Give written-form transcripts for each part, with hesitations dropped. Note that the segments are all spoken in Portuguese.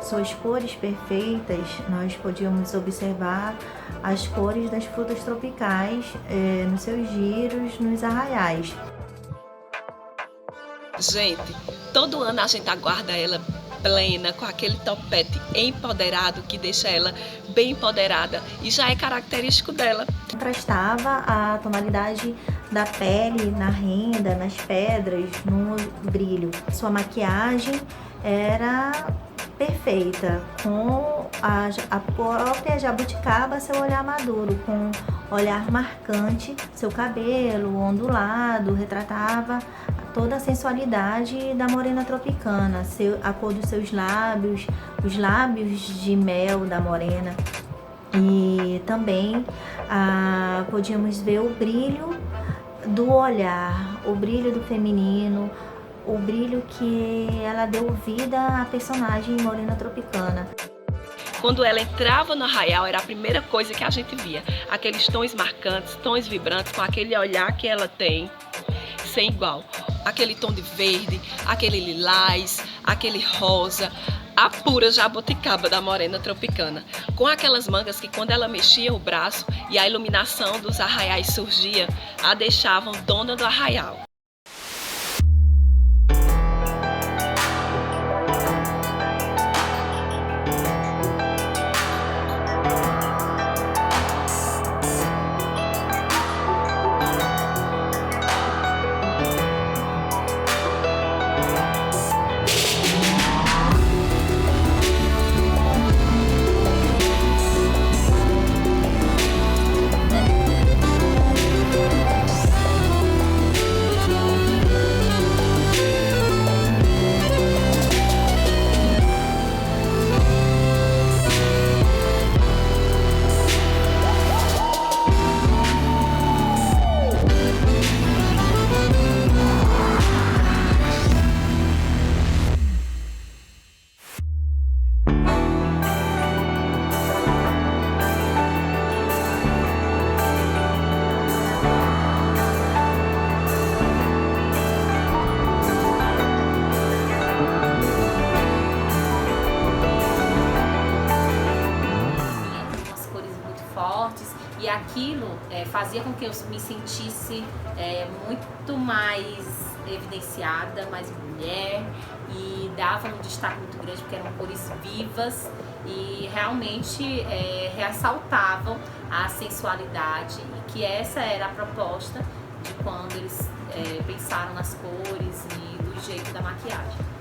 suas cores perfeitas, nós podíamos observar as cores das frutas tropicais nos seus giros, nos arraiais. Gente, todo ano a gente aguarda ela plena, com aquele topete empoderado que deixa ela bem empoderada e já é característico dela. Contrastava a tonalidade da pele na renda, nas pedras, no brilho. Sua maquiagem era perfeita, com a própria jabuticaba, seu olhar maduro, com olhar marcante, seu cabelo ondulado, retratava toda a sensualidade da morena tropicana, a cor dos seus lábios, os lábios de mel da morena. E também podíamos ver o brilho do olhar, o brilho do feminino, o brilho que ela deu vida à personagem Morena Tropicana. Quando ela entrava no arraial, era a primeira coisa que a gente via. Aqueles tons marcantes, tons vibrantes, com aquele olhar que ela tem, sem igual. Aquele tom de verde, aquele lilás, aquele rosa, a pura jabuticaba da Morena Tropicana. Com aquelas mangas que quando ela mexia o braço e a iluminação dos arraiais surgia, a deixavam dona do arraial. E aquilo fazia com que eu me sentisse muito mais evidenciada, mais mulher, e dava um destaque muito grande porque eram cores vivas e realmente ressaltavam a sensualidade, e que essa era a proposta de quando eles pensaram nas cores e do jeito da maquiagem.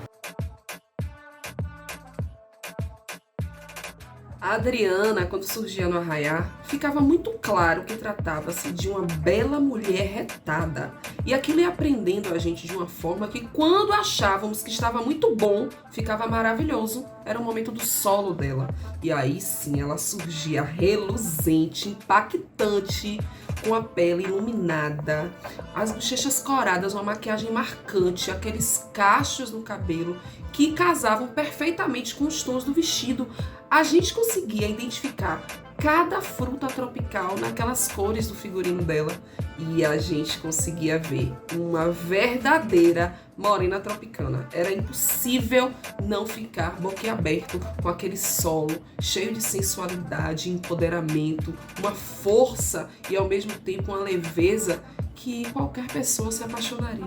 A Adriana, quando surgia no arraiá, ficava muito claro que tratava-se de uma bela mulher retada. E aquilo ia aprendendo a gente de uma forma que, quando achávamos que estava muito bom, ficava maravilhoso. Era o momento do solo dela. E aí sim, ela surgia reluzente, impactante, com a pele iluminada, as bochechas coradas, uma maquiagem marcante, aqueles cachos no cabelo que casavam perfeitamente com os tons do vestido. A gente conseguia identificar cada fruta tropical naquelas cores do figurino dela, e a gente conseguia ver uma verdadeira Morena Tropicana. Era impossível não ficar boquiaberto com aquele solo cheio de sensualidade, empoderamento, uma força e ao mesmo tempo uma leveza que qualquer pessoa se apaixonaria.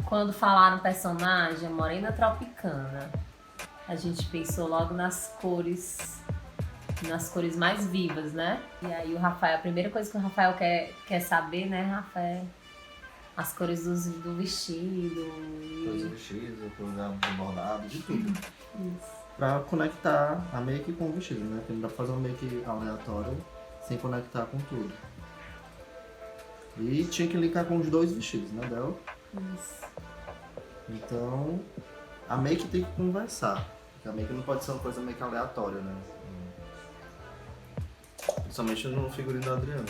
Quando falaram personagem, Morena Tropicana, a gente pensou logo nas cores mais vivas, né? E aí o Rafael, a primeira coisa que o Rafael quer saber, né, Rafael? As cores do vestido. Cores do vestido, cores do bordado, de tudo. Isso. Pra conectar a make com o vestido, né? Porque não dá pra fazer uma make aleatória sem conectar com tudo. E tinha que linkar com os dois vestidos, né, dela? Isso. Então, a make tem que conversar. Porque a make não pode ser uma coisa meio que aleatória, né? Principalmente no figurino da Adriana.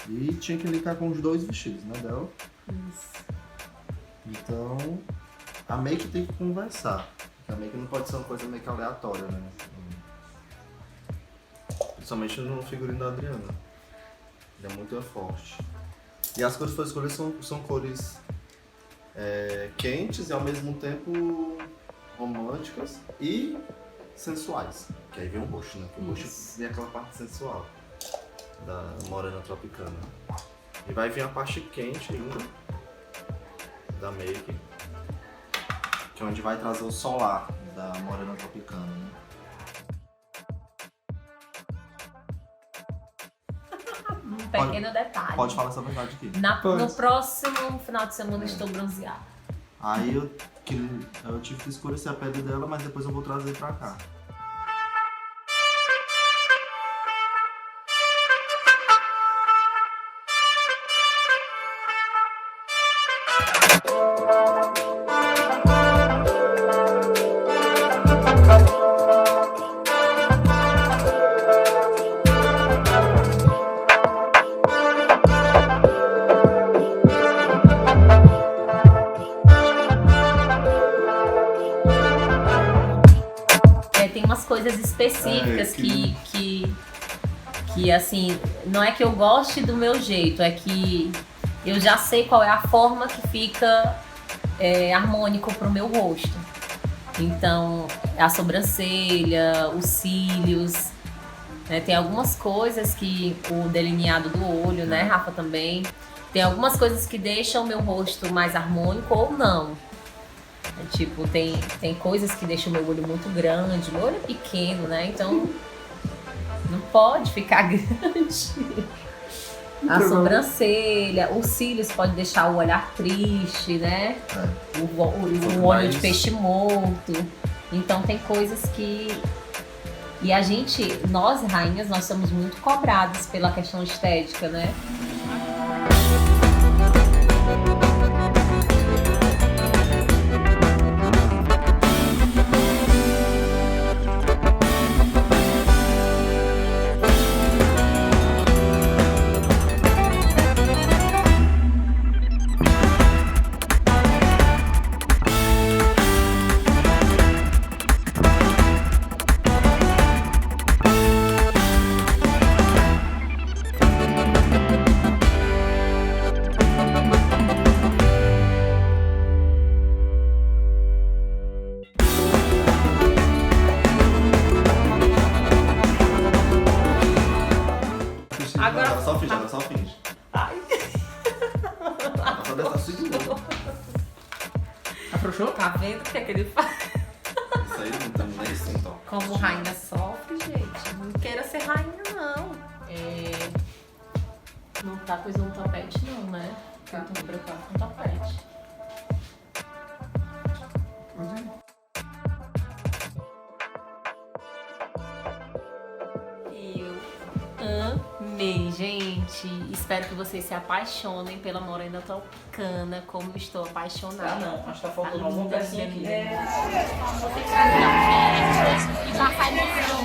E tinha que linkar com os dois vestidos, né, dela? Isso. Então, a make tem que conversar. Porque a make não pode ser uma coisa meio que aleatória, né? Principalmente Principalmente no figurino da Adriana. Ele é muito forte. E as cores que foram escolhidas são cores quentes e ao mesmo tempo românticas e sensuais. Que aí vem o roxo, né? Porque o roxo vem aquela parte sensual da morena tropicana. E vai vir a parte quente ainda da make, que é onde vai trazer o solar da morena tropicana, né? Um pequeno detalhe. Pode falar essa verdade aqui. No próximo final de semana estou bronzeada. Aí eu tive que escurecer a pele dela, mas depois eu vou trazer pra cá. Tem umas coisas específicas que assim, não é que eu goste do meu jeito, é que eu já sei qual é a forma que fica harmônico pro meu rosto. Então, a sobrancelha, os cílios, né? Tem algumas coisas que o delineado do olho, né, Rafa, também. Tem algumas coisas que deixam o meu rosto mais harmônico ou não. Tipo, tem coisas que deixam o meu olho muito grande, meu olho é pequeno, né? Então não pode ficar grande. A sobrancelha, os cílios pode deixar o olhar triste, né? O olho de peixe morto. Então tem coisas que... E nós rainhas, nós somos muito cobradas pela questão estética, né? Agora só finge. Ai. Só dessa segunda. Afrouxou? Tá vendo o que é que ele faz? Isso aí não tem nem sintoma. Como rainha sofre, gente. Não queira ser rainha, não. Não tá coisa no tapete, não, né? Eu tô me preocupado com o tapete. Pode ir. Amei, gente. Espero que vocês se apaixonem pela morena tropicana, como eu estou apaixonada. Não, acho que tá faltando alguma pecinha aqui. E passar emoção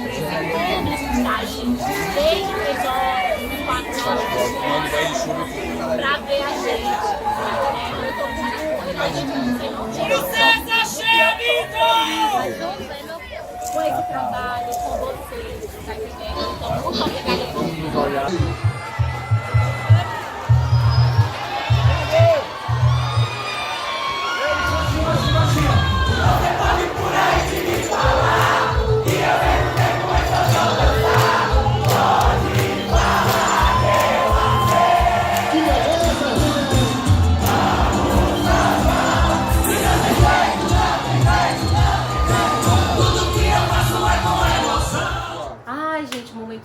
pra gente, desde 3 horas, 4 horas, pra ver a gente. Eu tô com a gente não tem. Princesa Chevito! Com esse trabalho, com vocês, tá entendendo? Então, muito obrigada por tudo.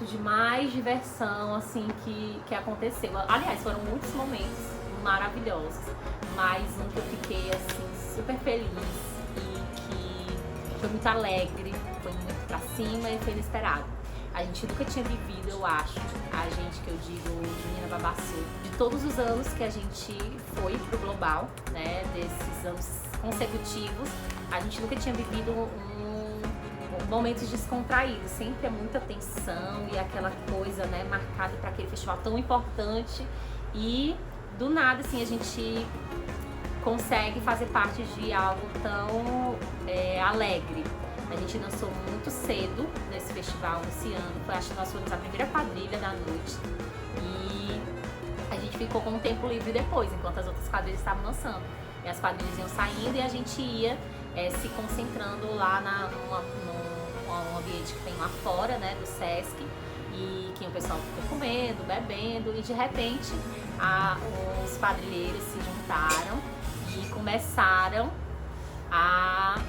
De mais diversão, assim, que aconteceu. Aliás, foram muitos momentos maravilhosos, mas um que eu fiquei, assim, super feliz e que foi muito alegre, foi muito pra cima e foi inesperado. A gente nunca tinha vivido, eu acho, a gente que eu digo, Menina Babaçu, de todos os anos que a gente foi pro Global, né, desses anos consecutivos, a gente nunca tinha vivido momentos descontraídos, sempre é muita tensão e aquela coisa, né, marcada para aquele festival tão importante e do nada, assim, a gente consegue fazer parte de algo tão alegre, A gente dançou muito cedo nesse festival esse ano. Acho que nós fomos a primeira quadrilha da noite. E a gente ficou com o tempo livre depois, enquanto as outras quadrilhas estavam dançando. E as quadrilhas iam saindo e a gente ia se concentrando lá num ambiente que tem lá fora, né, do Sesc. E que o pessoal fica comendo, bebendo. E de repente os quadrilheiros se juntaram e começaram a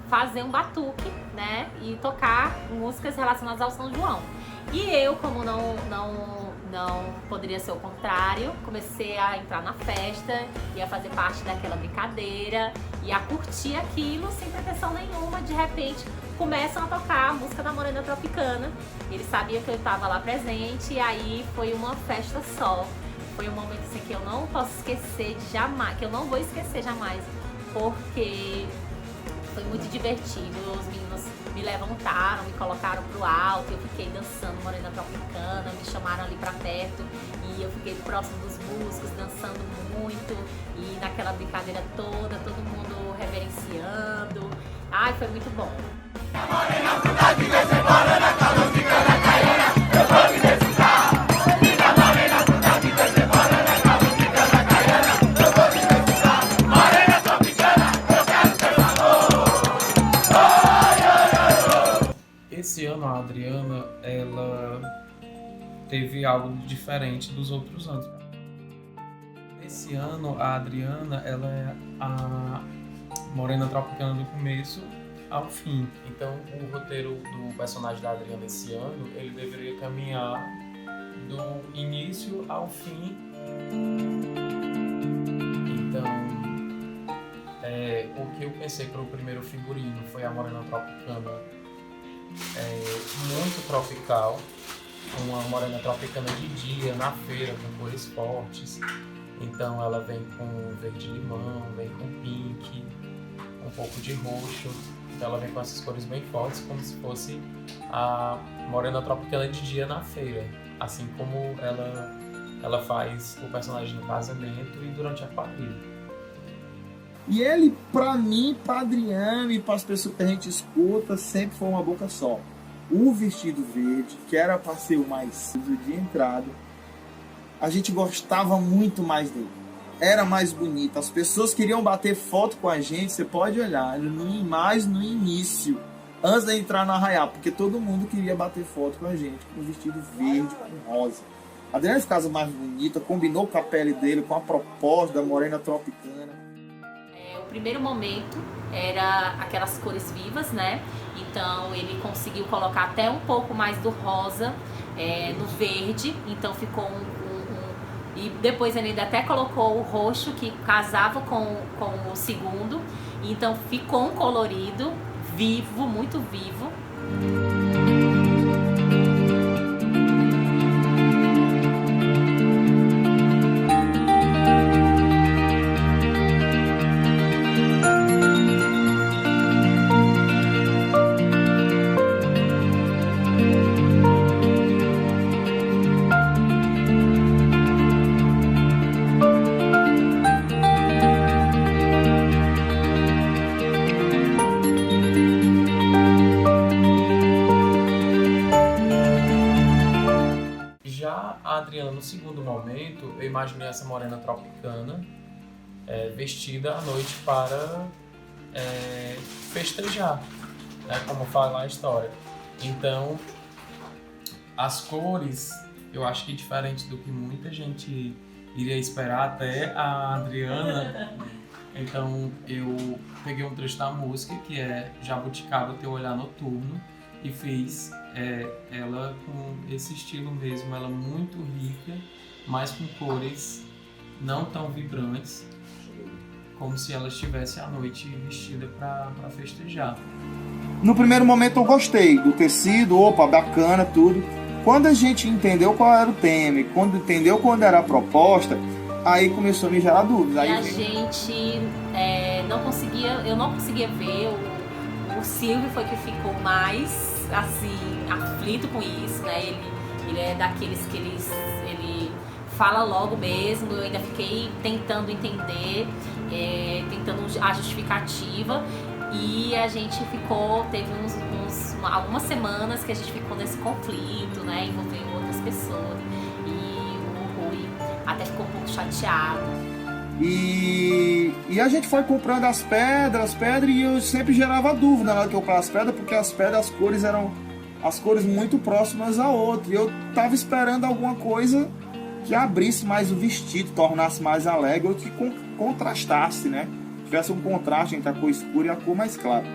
fazer um batuque, né, e tocar músicas relacionadas ao São João. E eu, como não poderia ser o contrário, comecei a entrar na festa e a fazer parte daquela brincadeira e a curtir aquilo sem pretensão nenhuma. De repente começam a tocar a música da Morena Tropicana. Eles sabiam que eu estava lá presente e aí foi uma festa só. Foi um momento assim que eu não posso esquecer jamais, que eu não vou esquecer jamais, porque foi muito divertido. Os meninos me levantaram, me colocaram pro alto, eu fiquei dançando Morena Tropicana, me chamaram ali pra perto e eu fiquei próximo dos músicos, dançando muito e naquela brincadeira toda, todo mundo reverenciando. Ai, foi muito bom. Esse ano a Adriana, ela teve algo diferente dos outros anos. Esse ano a Adriana, ela é a Morena Tropicana do começo ao fim. Então o roteiro do personagem da Adriana esse ano, ele deveria caminhar do início ao fim. Então o que eu pensei para o primeiro figurino foi a Morena Tropicana muito tropical, uma morena tropicana de dia, na feira, com cores fortes. Então ela vem com verde-limão, vem com pink, um pouco de roxo. Então ela vem com essas cores bem fortes, como se fosse a morena tropicana de dia na feira. Assim como ela faz o personagem no casamento e durante a quadrilha. E ele, pra mim, pra Adriana e para as pessoas que a gente escuta, sempre foi uma boca só. O vestido verde, que era para ser o mais de entrada, a gente gostava muito mais dele. Era mais bonito. As pessoas queriam bater foto com a gente, você pode olhar, mais no início, antes de entrar no arraial, porque todo mundo queria bater foto com a gente, com o vestido verde, com rosa. A Adriana ficava mais bonita, combinou com a pele dele, com a proposta da Morena Tropicana. O primeiro momento era aquelas cores vivas, né? Então ele conseguiu colocar até um pouco mais do rosa no verde, então ficou e depois ele ainda até colocou o roxo que casava com o segundo, então ficou um colorido vivo, muito vivo. No segundo momento, eu imaginei essa morena tropicana vestida à noite para festejar, né, como fala a história. Então, as cores, eu acho que diferente do que muita gente iria esperar, até a Adriana. Então, eu peguei um trecho da música, que é Jabuticaba Teu Olhar Noturno, e fiz ela com esse estilo mesmo, ela muito rica, mas com cores não tão vibrantes, como se ela estivesse à noite vestida para festejar. No primeiro momento eu gostei do tecido, opa, bacana, tudo. Quando a gente entendeu qual era o tema, quando entendeu quando era a proposta, aí começou a me gerar dúvidas. Aí a gente eu não conseguia ver, o Silvio foi que ficou mais assim, aflito com isso, né? Ele é daqueles que ele fala logo mesmo. Eu ainda fiquei tentando entender, tentando a justificativa. E a gente teve algumas semanas que a gente ficou nesse conflito, né, envolvendo outras pessoas. E o Rui até ficou um pouco chateado. E a gente foi comprando as pedras, e eu sempre gerava dúvida na hora que eu comprava as pedras, porque as pedras, as cores eram muito próximas a outra. E eu tava esperando alguma coisa que abrisse mais o vestido, tornasse mais alegre, ou que contrastasse, né? Tivesse um contraste entre a cor escura e a cor mais clara.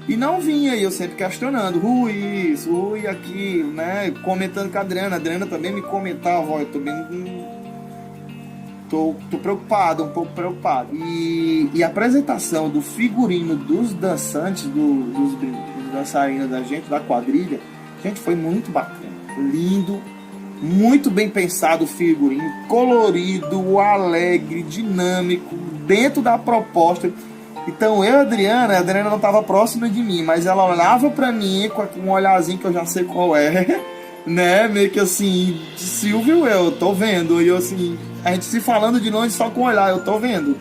E não vinha, e eu sempre questionando, Rui isso, Rui aquilo, né? Comentando com a Adriana também me comentava, ó, eu também tô preocupado, um pouco preocupado. E a apresentação do figurino dos dançantes, dos dançarinos da gente, da quadrilha, gente, foi muito bacana, lindo, muito bem pensado o figurino, colorido, alegre, dinâmico, dentro da proposta. Então a Adriana não estava próxima de mim, mas ela olhava pra mim com um olharzinho que eu já sei qual é, né, meio que assim, Silvio, eu tô vendo, e eu assim, a gente se falando de longe só com o olhar, eu tô vendo.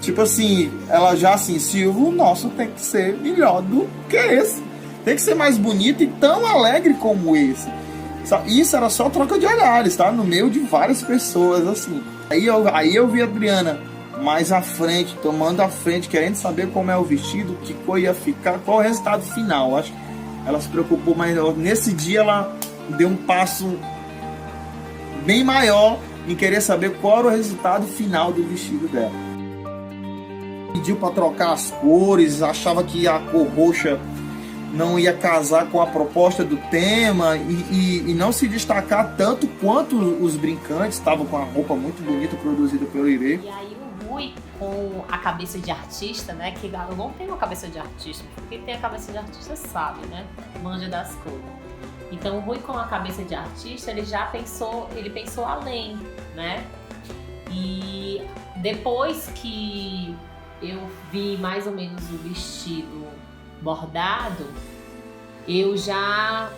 Tipo assim, ela já assim, Silvio, o nosso tem que ser melhor do que esse. Tem que ser mais bonito e tão alegre como esse. Isso era só troca de olhares, tá? No meio de várias pessoas, assim. Aí eu vi a Adriana mais à frente, tomando a frente, querendo saber como é o vestido, que cor ia ficar, qual o resultado final. Acho que ela se preocupou, mas nesse dia ela deu um passo bem maior em querer saber qual era o resultado final do vestido dela. Pediu para trocar as cores, achava que a cor roxa não ia casar com a proposta do tema e não se destacar tanto quanto os brincantes. Estavam com a roupa muito bonita produzida pelo Irê. E aí o Rui, com a cabeça de artista, né, que eu não tenho uma cabeça de artista, porque quem tem a cabeça de artista sabe, né, manja das cores. Então o Rui, com a cabeça de artista, ele pensou além, né? E depois que eu vi mais ou menos o vestido bordado, eu já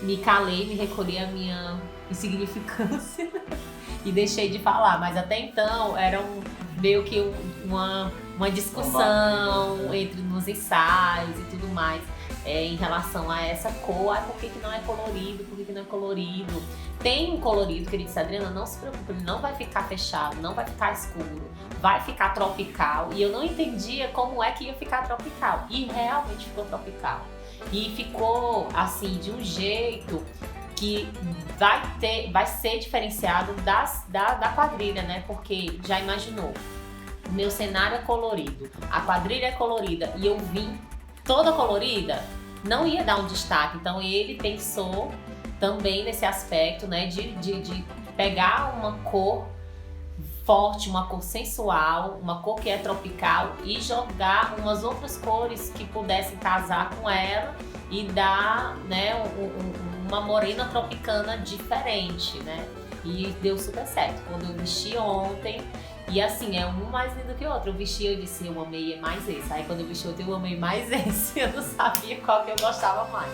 me calei, me recolhi a minha insignificância e deixei de falar. Mas até então era meio que uma discussão nos ensaios e tudo mais. Em relação a essa cor, por que não é colorido, por que não é colorido. Tem um colorido que ele disse, Adriana, não se preocupe, ele não vai ficar fechado, não vai ficar escuro, vai ficar tropical. E eu não entendia como é que ia ficar tropical, e realmente ficou tropical. E ficou assim, de um jeito que vai ser diferenciado da quadrilha, né? Porque já imaginou, o meu cenário é colorido, a quadrilha é colorida e eu vim toda colorida, não ia dar um destaque. Então ele pensou também nesse aspecto, né, de pegar uma cor forte, uma cor sensual, uma cor que é tropical e jogar umas outras cores que pudessem casar com ela e dar, né, uma morena tropicana diferente, né? E deu super certo. Quando eu vesti ontem, e assim, é um mais lindo que o outro. Eu vesti, eu disse, eu amei mais esse. Aí quando eu vesti outro, eu amei mais esse. Eu não sabia qual que eu gostava mais.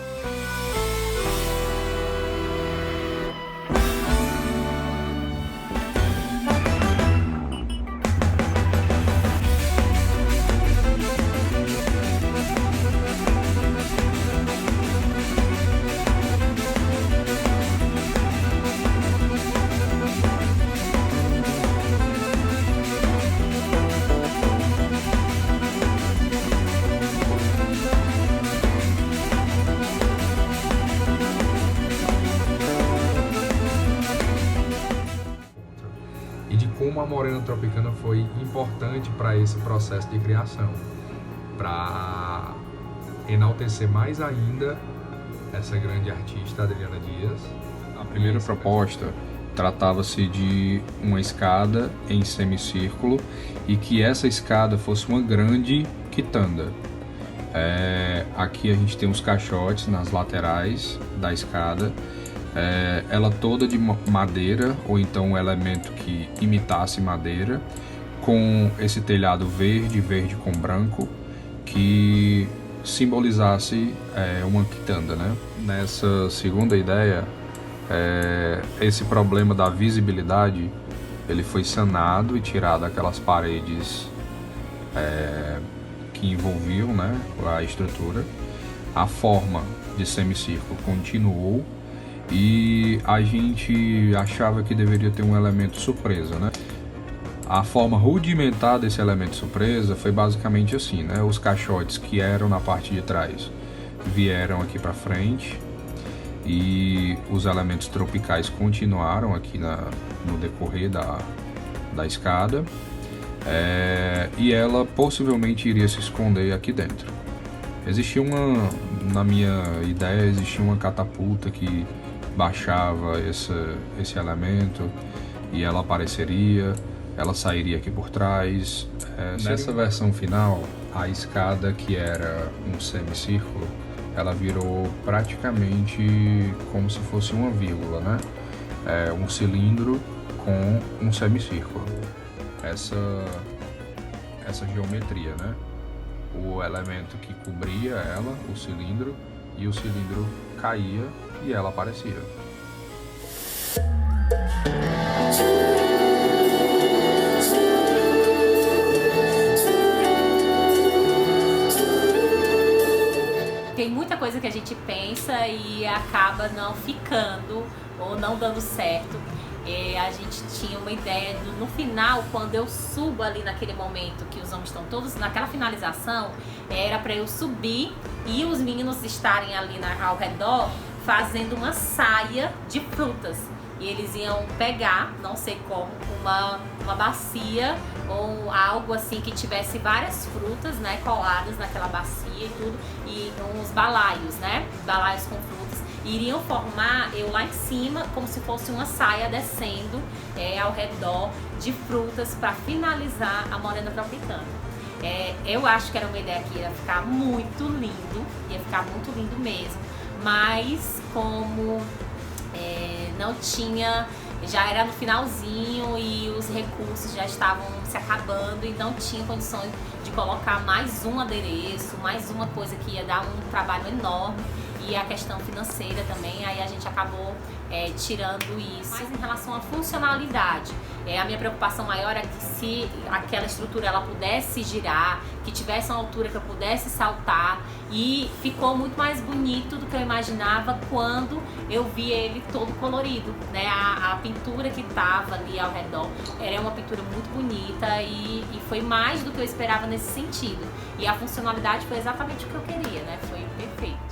Como a morena tropicana foi importante para esse processo de criação, para enaltecer mais ainda essa grande artista Adriana Dias. A primeira proposta tratava-se de uma escada em semicírculo e que essa escada fosse uma grande quitanda. Aqui a gente tem os caixotes nas laterais da escada. Ela toda de madeira, ou então um elemento que imitasse madeira, com esse telhado verde com branco, que simbolizasse uma quitanda, né? Nessa segunda ideia, esse problema da visibilidade, ele foi sanado e tirado aquelas paredes que envolviam, né, a estrutura. A forma de semicírculo continuou e a gente achava que deveria ter um elemento surpresa, né? A forma rudimentar desse elemento surpresa foi basicamente assim, né? Os caixotes que eram na parte de trás vieram aqui para frente e os elementos tropicais continuaram aqui no decorrer da escada, e ela possivelmente iria se esconder aqui dentro. Existia na minha ideia, existia uma catapulta que baixava esse elemento e ela apareceria, ela sairia aqui por trás. Nessa versão final, a escada, que era um semicírculo, ela virou praticamente como se fosse uma vírgula, né? Um cilindro com um semicírculo. Essa geometria, né? O elemento que cobria ela, o cilindro, e o cilindro caía e ela aparecia. Tem muita coisa que a gente pensa e acaba não ficando ou não dando certo. A gente tinha uma ideia no final, quando eu subo ali naquele momento que os homens estão todos naquela finalização, era para eu subir e os meninos estarem ali ao redor fazendo uma saia de frutas. E eles iam pegar, não sei como, uma bacia ou algo assim que tivesse várias frutas, né, coladas naquela bacia e tudo, e uns balaios, né, balaios com frutas, e iriam formar eu lá em cima como se fosse uma saia descendo ao redor de frutas para finalizar a Morena Tropicana. Eu acho que era uma ideia que ia ficar muito lindo, ia ficar muito lindo mesmo, mas como não tinha, já era no finalzinho e os recursos já estavam se acabando e não tinha condições de colocar mais um adereço, mais uma coisa que ia dar um trabalho enorme, e a questão financeira também, aí a gente acabou tirando isso. Mas em relação à funcionalidade, a minha preocupação maior é que se aquela estrutura ela pudesse girar, que tivesse uma altura que eu pudesse saltar, e ficou muito mais bonito do que eu imaginava quando eu vi ele todo colorido, né? A pintura que estava ali ao redor era uma pintura muito bonita e foi mais do que eu esperava nesse sentido. E a funcionalidade foi exatamente o que eu queria, né? Foi perfeito.